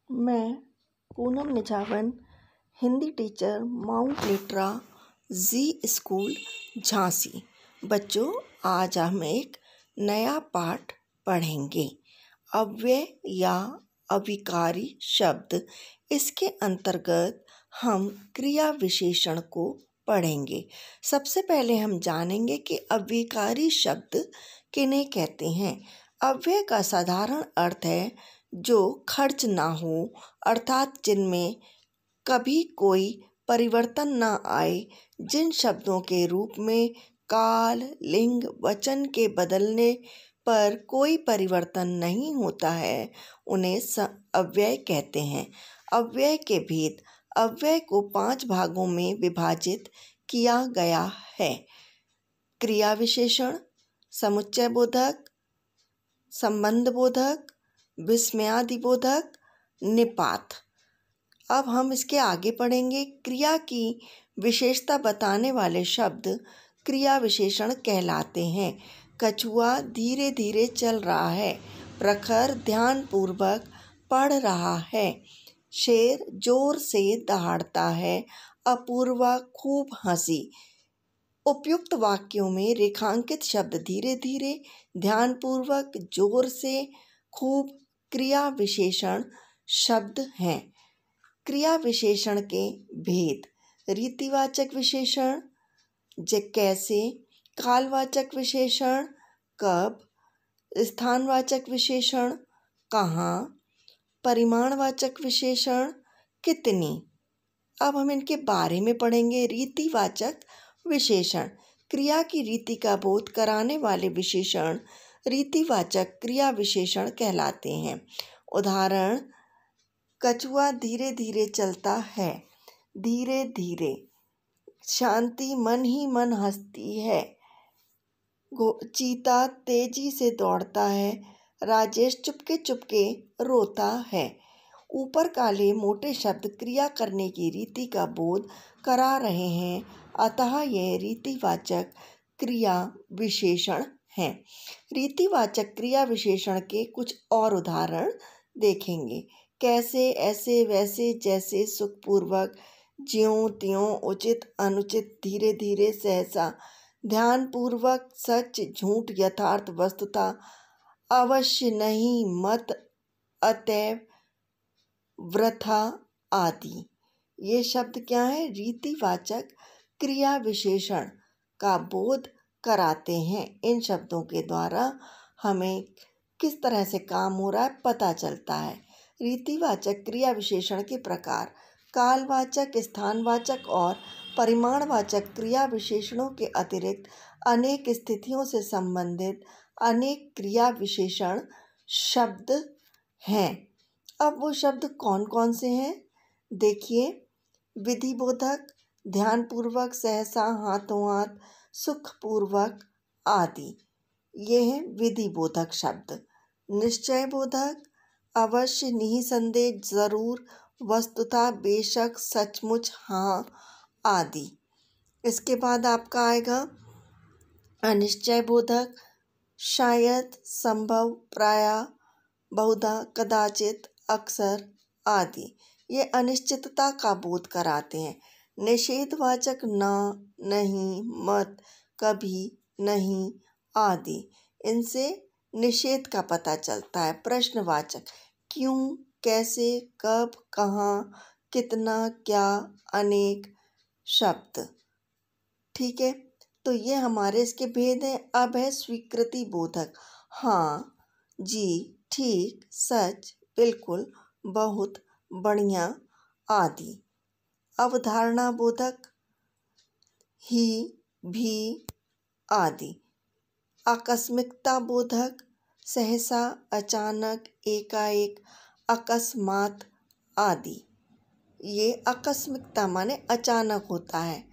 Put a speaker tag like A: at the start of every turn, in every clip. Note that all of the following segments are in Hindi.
A: मैं Poonam Nijhawan, Hindi teacher, Mount Litera Zee School, Jhansi. बच्चों, आज हम एक नया पाठ पढ़ेंगे। अव्यय या अविकारी शब्द। इसके अंतर्गत हम क्रिया विशेषण को पढ़ेंगे। सबसे पहले हम जानेंगे कि अविकारी शब्द किन्हें कहते हैं। अव्यय का साधारण अर्थ है जो खर्च ना हो, अर्थात जिनमें कभी कोई परिवर्तन ना आए। जिन शब्दों के रूप में काल, लिंग, वचन के बदलने पर कोई परिवर्तन नहीं होता है, उन्हें अव्यय कहते हैं। अव्यय के भेद। अव्यय को 5 भागों में विभाजित किया गया है। क्रिया विशेषण, समुच्चय बोधक, संबंध बोधक, विस्मयादि बोधक, निपात। अब हम इसके आगे पढ़ेंगे। क्रिया की विशेषता बताने वाले शब्द क्रिया विशेषण कहलाते हैं। कछुआ धीरे धीरे चल रहा है। प्रखर ध्यानपूर्वक पढ़ रहा है। शेर जोर से दहाड़ता है। अपूर्वा खूब हंसी। उपयुक्त वाक्यों में रेखांकित शब्द धीरे धीरे, ध्यानपूर्वक, जोर से, खूब क्रिया विशेषण शब्द हैं। क्रिया विशेषण के भेद। रीतिवाचक विशेषण कैसे, कालवाचक विशेषण कब, स्थानवाचक विशेषण कहाँ, परिमाणवाचक विशेषण कितनी। अब हम इनके बारे में पढ़ेंगे। रीतिवाचक विशेषण। क्रिया की रीति का बोध कराने वाले विशेषण रीतिवाचक क्रिया विशेषण कहलाते हैं। उदाहरण, कछुआ धीरे धीरे चलता है। धीरे धीरे। शांति मन ही मन हंसती है। चीता तेजी से दौड़ता है। राजेश चुपके चुपके रोता है। ऊपर काले मोटे शब्द क्रिया करने की रीति का बोध करा रहे हैं, अतः यह रीतिवाचक क्रिया विशेषण हैं। रीतिवाचक क्रिया विशेषण के कुछ और उदाहरण देखेंगे। कैसे, ऐसे, वैसे, जैसे, सुखपूर्वक, ज्यों त्यों, उचित, अनुचित, धीरे धीरे, सहसा, ध्यानपूर्वक, सच, झूठ, यथार्थ, वस्तुतः, अवश्य, नहीं, मत, अतएव, वृथा आदि। ये शब्द क्या है? रीतिवाचक क्रिया विशेषण का बोध कराते हैं। इन शब्दों के द्वारा हमें किस तरह से काम हो रहा है पता चलता है। रीतिवाचक क्रिया विशेषण के प्रकार। कालवाचक, स्थानवाचक और परिमाणवाचक क्रिया विशेषणों के अतिरिक्त अनेक स्थितियों से संबंधित अनेक क्रिया विशेषण शब्द हैं। अब वो शब्द कौन कौन से हैं देखिए। विधिबोधक, ध्यानपूर्वक, सहसा, हाथों हाथ, सुखपूर्वक आदि। ये हैं विधिबोधक शब्द। निश्चय बोधक, अवश्य, निःसंदेह, जरूर, वस्तुतः, बेशक, सचमुच, हाँ आदि। इसके बाद आपका आएगा अनिश्चय बोधक, शायद, संभव, प्रायः, बहुधा, कदाचित, अक्सर आदि। ये अनिश्चितता का बोध कराते हैं। निषेधवाचक ना, नहीं, मत, कभी, नहीं आदि। इनसे निषेध का पता चलता है। प्रश्नवाचक क्यों, कैसे, कब, कहाँ, कितना, क्या, अनेक शब्द। ठीक है, तो ये हमारे इसके भेद हैं। अब है स्वीकृति बोधक। हाँ, जी, ठीक, सच, बिल्कुल, बहुत, बढ़िया आदि। अवधारणा बोधक ही, भी आदि। आकस्मिकता बोधक सहसा, अचानक, एकाएक, अकस्मात आदि। ये आकस्मिकता माने अचानक होता है।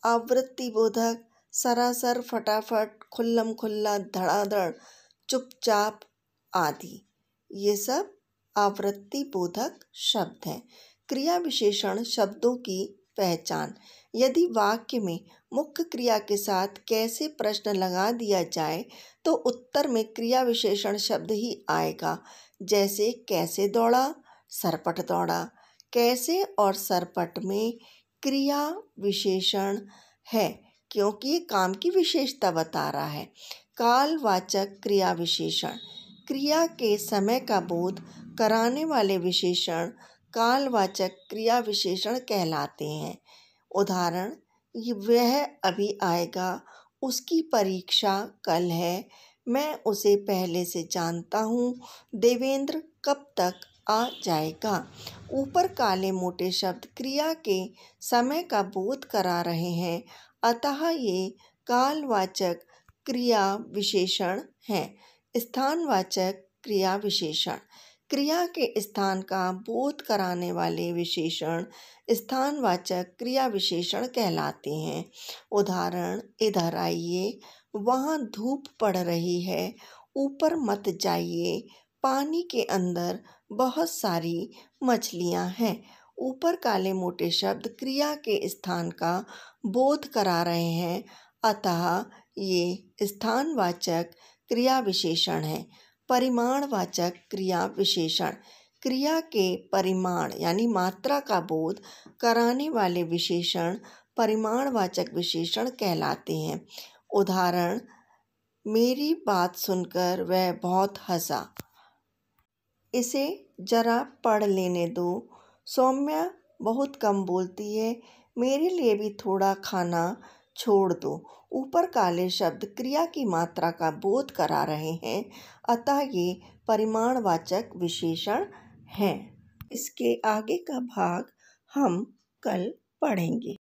A: आवृत्ति बोधक सरासर, फटाफट, खुल्लम खुल्ला, धड़ाधड़, चुपचाप आदि। ये सब आवृत्ति बोधक शब्द हैं। क्रिया विशेषण शब्दों की पहचान। यदि वाक्य में मुख्य क्रिया के साथ कैसे प्रश्न लगा दिया जाए तो उत्तर में क्रिया विशेषण शब्द ही आएगा। जैसे कैसे दौड़ा, सरपट दौड़ा। कैसे और सरपट में क्रिया विशेषण है क्योंकि ये काम की विशेषता बता रहा है। कालवाचक क्रिया विशेषण, क्रिया के समय का बोध कराने वाले विशेषण कालवाचक क्रिया विशेषण कहलाते हैं। उदाहरण, वह अभी आएगा, उसकी परीक्षा कल है, मैं उसे पहले से जानता हूँ, देवेंद्र कब तक आ जाएगा। ऊपर काले मोटे शब्द क्रिया के समय का बोध करा रहे हैं, अतः ये कालवाचक क्रिया विशेषण हैं। स्थानवाचक क्रिया विशेषण, क्रिया के स्थान का बोध कराने वाले विशेषण स्थानवाचक क्रिया विशेषण कहलाते हैं। उदाहरण, इधर आइए, वहाँ धूप पड़ रही है, ऊपर मत जाइए, पानी के अंदर बहुत सारी मछलियाँ हैं। ऊपर काले मोटे शब्द क्रिया के स्थान का बोध करा रहे हैं, अतः ये स्थानवाचक क्रिया विशेषण है। परिमाणवाचक क्रिया विशेषण, क्रिया के परिमाण यानी मात्रा का बोध कराने वाले विशेषण परिमाणवाचक विशेषण कहलाते हैं। उदाहरण, मेरी बात सुनकर वह बहुत हंसा। इसे जरा पढ़ लेने दो। सौम्या बहुत कम बोलती है, मेरे लिए भी थोड़ा खाना छोड़ दो। ऊपर काले शब्द क्रिया की मात्रा का बोध करा रहे हैं, अतः ये परिमाणवाचक विशेषण हैं। इसके आगे का भाग हम कल पढ़ेंगे।